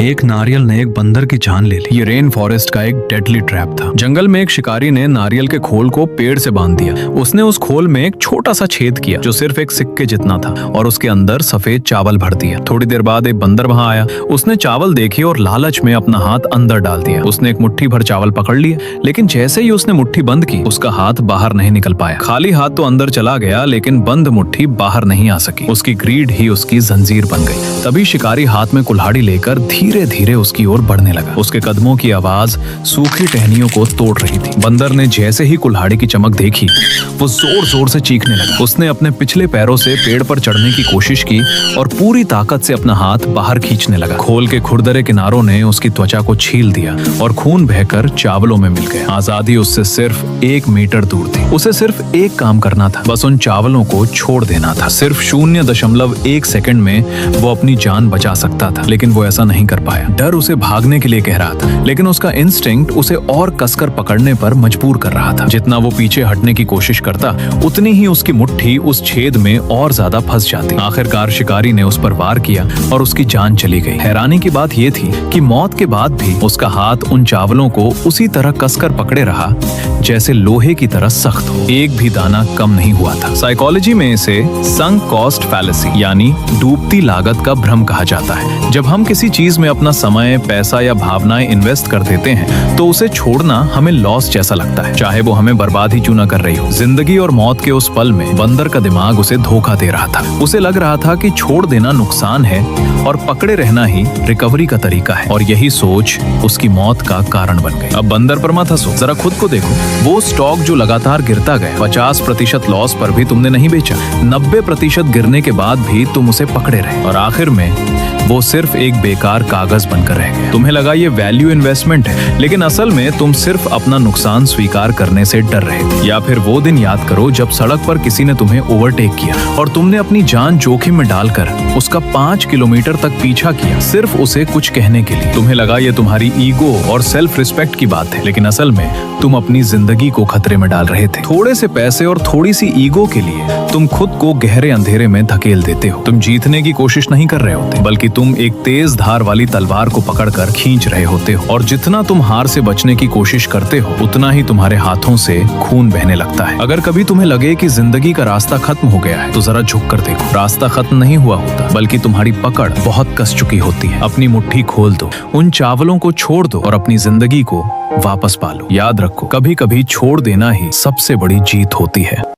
एक नारियल ने एक बंदर की जान ले ली। ये रेन फॉरेस्ट का एक डेडली ट्रैप था। जंगल में एक शिकारी ने नारियल के खोल को पेड़ से बांध दिया। उसने उस खोल में एक छोटा सा छेद किया जो सिर्फ एक सिक्के जितना था और उसके अंदर सफेद चावल भर दिया। थोड़ी देर बाद एक बंदर वहां आया। उसने चावल देखे और लालच में अपना हाथ अंदर डाल दिया। उसने एक मुट्ठी भर चावल पकड़ लिया, लेकिन जैसे ही उसने मुट्ठी बंद की उसका हाथ बाहर नहीं निकल पाया। खाली हाथ तो अंदर चला गया, लेकिन बंद मुट्ठी बाहर नहीं आ सकी। उसकी ग्रीड ही उसकी जंजीर बन गई। तभी शिकारी हाथ में कुल्हाड़ी लेकर धीरे धीरे उसकी ओर बढ़ने लगा। उसके कदमों की आवाज सूखी टहनियों को तोड़ रही थी। बंदर ने जैसे ही कुल्हाड़ी की चमक देखी, वो जोर जोर से चीखने लगा। उसने अपने पिछले पैरों से पेड़ पर चढ़ने की कोशिश की और पूरी ताकत से अपना हाथ बाहर खींचने लगा। खोल के खुरदरे किनारों ने उसकी त्वचा को छील दिया और खून बहकर चावलों में मिल गया। आजादी उससे सिर्फ 1 मीटर दूर थी। उसे सिर्फ एक काम करना था, बस उन चावलों को छोड़ देना था। सिर्फ 0.1 सेकंड में वो अपनी जान बचा सकता था, लेकिन वो ऐसा नहीं कर पाया। डर उसे भागने के लिए कह रहा था, लेकिन उसका इंस्टिंक्ट उसे और कसकर पकड़ने पर मजबूर कर रहा था। जितना वो पीछे हटने की कोशिश करता, उतनी ही उसकी मुट्ठी उस छेद में और ज्यादा फंस जाती। आखिरकार शिकारी ने उस पर वार किया और उसकी जान चली गई। हैरानी की बात यह थी कि मौत के बाद भी उसका हाथ उन चावलों को उसी तरह कसकर पकड़े रहा जैसे लोहे की तरह सख्त हो। एक भी दाना कम नहीं हुआ था। साइकोलॉजी में इसे संक कॉस्ट फैलेसी यानी डूबती लागत का भ्रम कहा जाता है। जब हम किसी चीज में अपना समय, पैसा या भावनाएं इन्वेस्ट कर देते हैं तो उसे छोड़ना हमें लॉस जैसा लगता है, चाहे वो हमें बर्बाद ही क्यों न कर रही हो। जिंदगी और मौत के उस पल में बंदर का दिमाग उसे धोखा दे रहा था। उसे लग रहा था कि छोड़ देना नुकसान है और पकड़े रहना ही रिकवरी का तरीका है, और यही सोच उसकी मौत का कारण बन गई। अब बंदर पर मत हंसो, जरा खुद को देखो। वो स्टॉक जो लगातार गिरता गया, 50% लॉस पर भी तुमने नहीं बेचा, 90% गिरने के बाद भी तुम उसे पकड़े रहे, और आखिर में वो सिर्फ एक बेकार कागज बनकर रह गया। तुम्हें लगा ये वैल्यू इन्वेस्टमेंट है, लेकिन असल में तुम सिर्फ अपना नुकसान स्वीकार करने से डर रहे थे। या फिर वो दिन याद करो जब सड़क पर किसी ने तुम्हें ओवरटेक किया और तुमने अपनी जान जोखिम में डालकर उसका 5 किलोमीटर तक पीछा किया, सिर्फ उसे कुछ कहने के लिए। तुम्हें लगा ये तुम्हारी ईगो और सेल्फ रिस्पेक्ट की बात है, लेकिन असल में तुम अपनी जिंदगी को खतरे में डाल रहे थे। थोड़े से पैसे और थोड़ी सी ईगो के लिए तुम खुद को गहरे अंधेरे में धकेल देते हो। तुम जीतने की कोशिश नहीं कर रहे होते, बल्कि तुम एक तेज धार वाली तलवार को पकड़कर खींच रहे होते हो, और जितना तुम हार से बचने की कोशिश करते हो, उतना ही तुम्हारे हाथों से खून बहने लगता है। अगर कभी तुम्हें लगे कि जिंदगी का रास्ता खत्म हो गया है, तो जरा झुक कर देखो। रास्ता खत्म नहीं हुआ होता, बल्कि तुम्हारी पकड़ बहुत कस चुकी होती है। अपनी मुट्ठी खोल दो, उन चावलों को छोड़ दो और अपनी जिंदगी को वापस पालो। याद रखो, कभी कभी छोड़ देना ही सबसे बड़ी जीत होती है।